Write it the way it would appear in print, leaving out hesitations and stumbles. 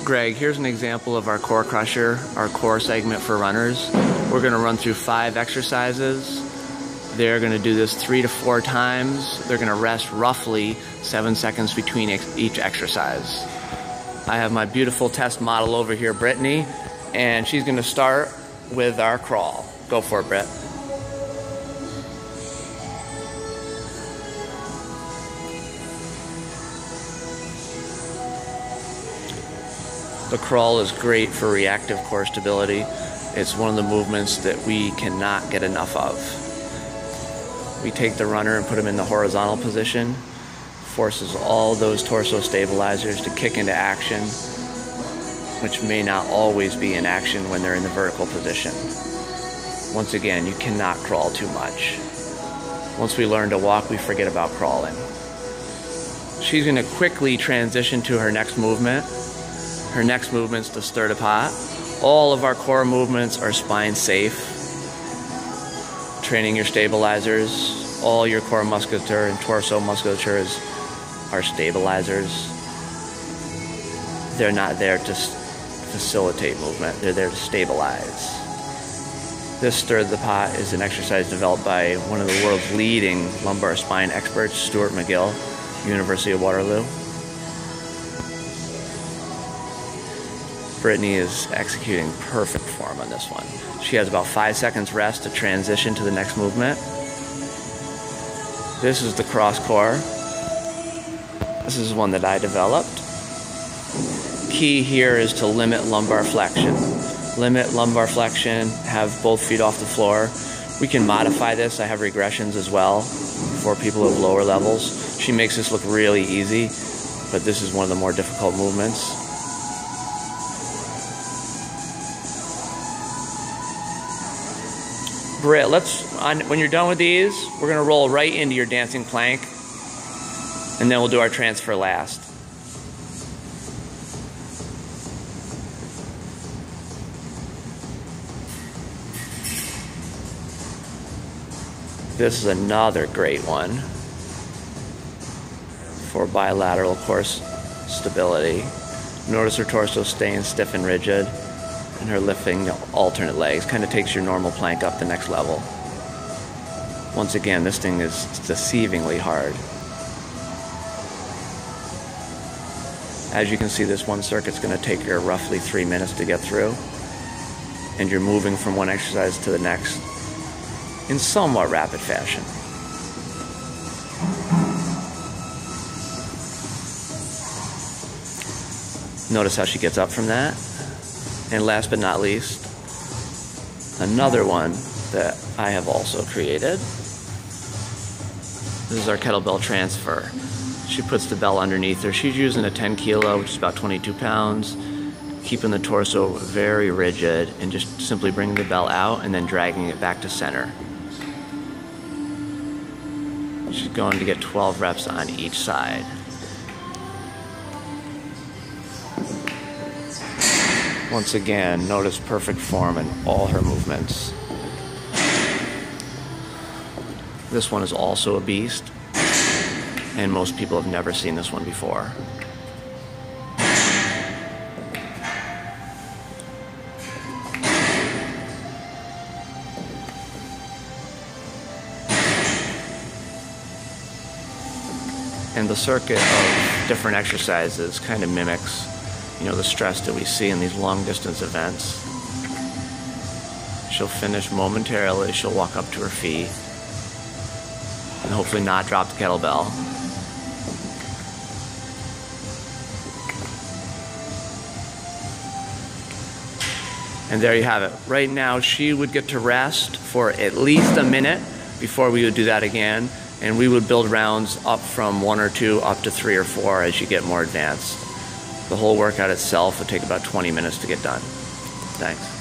Greg, here's an example of our core crusher, our core segment for runners. We're gonna run through 5 exercises. They're gonna do this 3 to 4 times. They're gonna rest roughly 7 seconds between each exercise. I have my beautiful test model over here, Brittany, and she's gonna start with our crawl. Go for it, Britt. The crawl is great for reactive core stability. It's one of the movements that we cannot get enough of. We take the runner and put him in the horizontal position, forces all those torso stabilizers to kick into action, which may not always be in action when they're in the vertical position. Once again, you cannot crawl too much. Once we learn to walk, we forget about crawling. She's going to quickly transition to her next movement. Her next movement's to stir the pot. All of our core movements are spine safe. Training your stabilizers. All your core musculature and torso musculature are stabilizers. They're not there to facilitate movement. They're there to stabilize. This stir the pot is an exercise developed by one of the world's leading lumbar spine experts, Stuart McGill, University of Waterloo. Brittany is executing perfect form on this one. She has about 5 seconds rest to transition to the next movement. This is the cross core. This is one that I developed. Key here is to limit lumbar flexion. Limit lumbar flexion, have both feet off the floor. We can modify this. I have regressions as well for people of lower levels. She makes this look really easy, but this is one of the more difficult movements. Britt, when you're done with these, we're gonna roll right into your dancing plank, and then we'll do our transfer last. This is another great one for bilateral core stability. Notice her torso staying stiff and rigid, and her lifting the alternate legs. Kind of takes your normal plank up the next level. Once again, this thing is deceivingly hard. As you can see, this one circuit's going to take you roughly 3 minutes to get through, and you're moving from one exercise to the next in somewhat rapid fashion. Notice how she gets up from that. And last but not least, another one that I have also created. This is our kettlebell transfer. She puts the bell underneath her. She's using a 10 kilo, which is about 22 pounds, keeping the torso very rigid and just simply bringing the bell out and then dragging it back to center. She's going to get 12 reps on each side. Once again, notice perfect form in all her movements. This one is also a beast, and most people have never seen this one before. And the circuit of different exercises kind of mimics, you know, the stress that we see in these long distance events. She'll finish momentarily, she'll walk up to her feet, and hopefully not drop the kettlebell. And there you have it. Right now, she would get to rest for at least a minute before we would do that again, and we would build rounds up from 1 or 2 up to 3 or 4 as you get more advanced. The whole workout itself would take about 20 minutes to get done. Thanks.